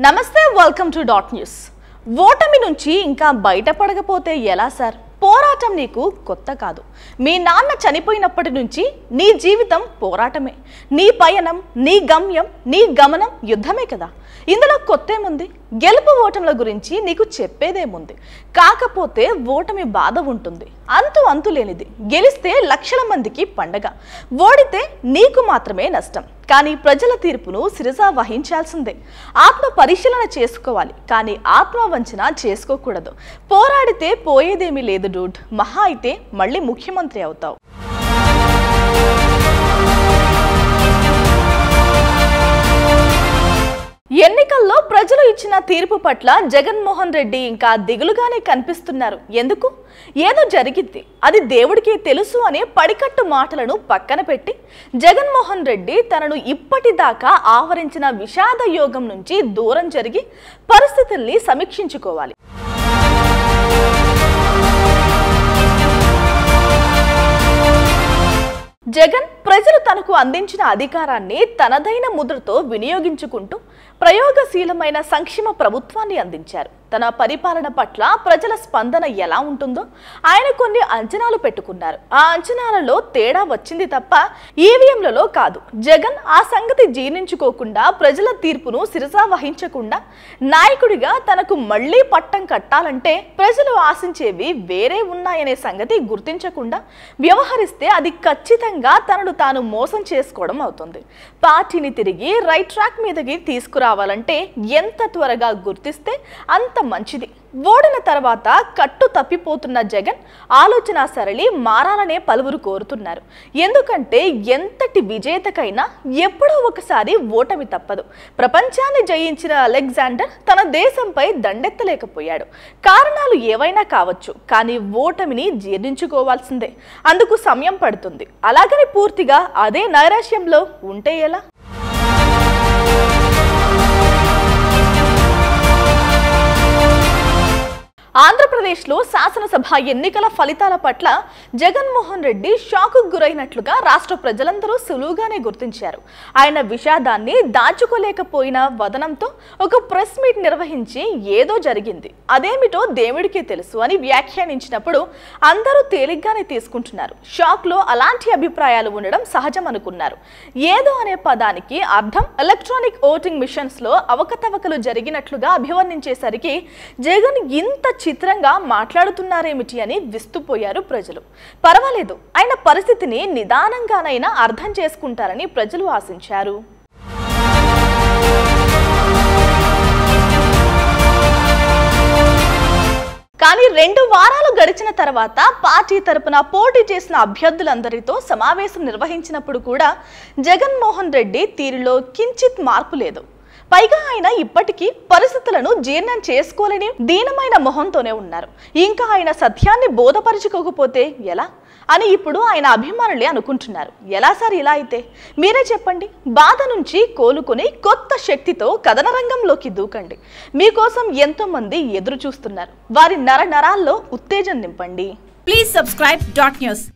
నమస్తే, welcome to dot news. ఓటమి నుంచి ఇంకా బయటపడకపోతే ఎలా సార్? పోరాటం నీకు కొత్త కాదు. మీ నాన్న చనిపోయినప్పటి నుంచి నీ జీవితం పోరాటమే. నీ పయనం, నీ గమ్యం, నీ గమనం యుద్ధమే కదా. ఇందులో కొత్తేముంది? గెలుపు ఓటముల గురించి నీకు చెప్పేదేముంది? కాకపోతే ఓటమి బాధ ఉంటుంది, అంతు లేనిది. గెలిస్తే లక్షల మందికి పండగ, ఓడితే నీకు మాత్రమే నష్టం. కానీ ప్రజల తీర్పును శిరస వహించాల్సిందే. ఆత్మ పరిశీలన చేసుకోవాలి, కానీ ఆత్మవంచన చేసుకోకూడదు. పోరాడితే పోయేదేమీ లేదు డూడ్. మహా అయితే మళ్ళీ ముఖ్యమంత్రి అవుతావు. ఎన్నికల్లో ప్రజలు ఇచ్చిన తీర్పు పట్ల జగన్మోహన్ రెడ్డి ఇంకా దిగులుగానే కనిపిస్తున్నారు. ఎందుకు? ఏదో జరిగింది, అది దేవుడికి తెలుసు అనే పడికట్టు మాటలను పక్కన పెట్టి జగన్మోహన్ రెడ్డి తనను ఇప్పటిదాకా ఆవరించిన విషాద యోగం నుంచి దూరం జరిగి పరిస్థితుల్ని సమీక్షించుకోవాలి. జగన్ ప్రజలు తనకు అందించిన అధికారాన్ని తనదైన ముద్రతో వినియోగించుకుంటూ ప్రయోగశీలమైన సంక్షేమ ప్రభుత్వాన్ని అందించారు. తన పరిపాలన పట్ల ప్రజల స్పందన ఎలా ఉంటుందో ఆయన కొన్ని అంచనాలు పెట్టుకున్నారు. ఆ అంచనాలలో తేడా వచ్చింది తప్ప ఈవీఎంలలో కాదు. జగన్ ఆ సంగతి జీర్ణించుకోకుండా, ప్రజల తీర్పును శిరస వహించకుండా, నాయకుడిగా తనకు మళ్లీ పట్టం కట్టాలంటే ప్రజలు ఆశించేవి వేరే ఉన్నాయనే సంగతి గుర్తించకుండా వ్యవహరిస్తే అది ఖచ్చితంగా తనను తాను మోసం చేసుకోవడం అవుతుంది. పార్టీని తిరిగి రైట్ ట్రాక్ మీదకి తీసుకురావాలంటే ఎంత త్వరగా గుర్తిస్తే అంత మంచిది. ఓడిన తర్వాత కట్టు తప్పిపోతున్న జగన్ ఆలోచన సరళి మారాలనే పలువురు కోరుతున్నారు. ఎందుకంటే ఎంతటి విజేతకైనా ఎప్పుడో ఒకసారి ఓటమి తప్పదు. ప్రపంచాన్ని జయించిన అలెగ్జాండర్ తన దేశంపై దండెత్తలేకపోయాడు. కారణాలు ఏవైనా కావచ్చు, కానీ ఓటమిని జీర్ణించుకోవాల్సిందే. అందుకు సమయం పడుతుంది. అలాగని పూర్తిగా అదే నైరాశ్యంలో ఉంటే ఎలా? ఆంధ్రప్రదేశ్లో శాసనసభ ఎన్నికల ఫలితాల పట్ల జగన్మోహన్ రెడ్డి షాకు గురైనట్లుగా రాష్ట్ర ప్రజలందరూ సులువుగానే గుర్తించారు. ఆయన విషాదాన్ని దాచుకోలేకపోయిన వదనంతో ఒక ప్రెస్ మీట్ నిర్వహించి ఏదో జరిగింది, అదేమిటో దేవుడికే తెలుసు అని వ్యాఖ్యానించినప్పుడు అందరూ తేలిగ్గానే తీసుకుంటున్నారు. షాక్లో అలాంటి అభిప్రాయాలు ఉండడం సహజం అనుకున్నారు. ఏదో అనే పదానికి అర్థం ఎలక్ట్రానిక్ ఓటింగ్ మిషన్స్లో అవకతవకలు జరిగినట్లుగా అభివర్ణించేసరికి జగన్ ఇంత చిత్రంగా మాట్లాడుతున్నారేమిటి అని విస్తుపోయారు ప్రజలు. పర్వాలేదు, ఆయన పరిస్థితిని నిదానంగానైనా అర్థం చేసుకుంటారని ప్రజలు ఆశించారు. కానీ 2 వారాలు గడిచిన తర్వాత పార్టీ తరపున పోటీ చేసిన అభ్యర్థులందరితో సమావేశం నిర్వహించినప్పుడు కూడా జగన్మోహన్ రెడ్డి తీరులో కించిత్ మార్పు లేదు. పైగా ఆయన ఇప్పటికీ పరిస్థితులను జీర్ణం చేసుకోలేని దీనమైన మొహంతోనే ఉన్నారు. ఇంకా ఆయన సత్యాన్ని బోధపరచుకోకపోతే ఎలా అని ఇప్పుడు ఆయన అభిమానులే అనుకుంటున్నారు. ఎలా సార్ ఇలా అయితే? మీరే చెప్పండి. బాధ నుంచి కోలుకొని కొత్త శక్తితో కథన రంగంలోకి దూకండి. మీకోసం ఎంతో మంది ఎదురు చూస్తున్నారు. వారి నరాల్లో ఉత్తేజం నింపండి. Please subscribe dot news.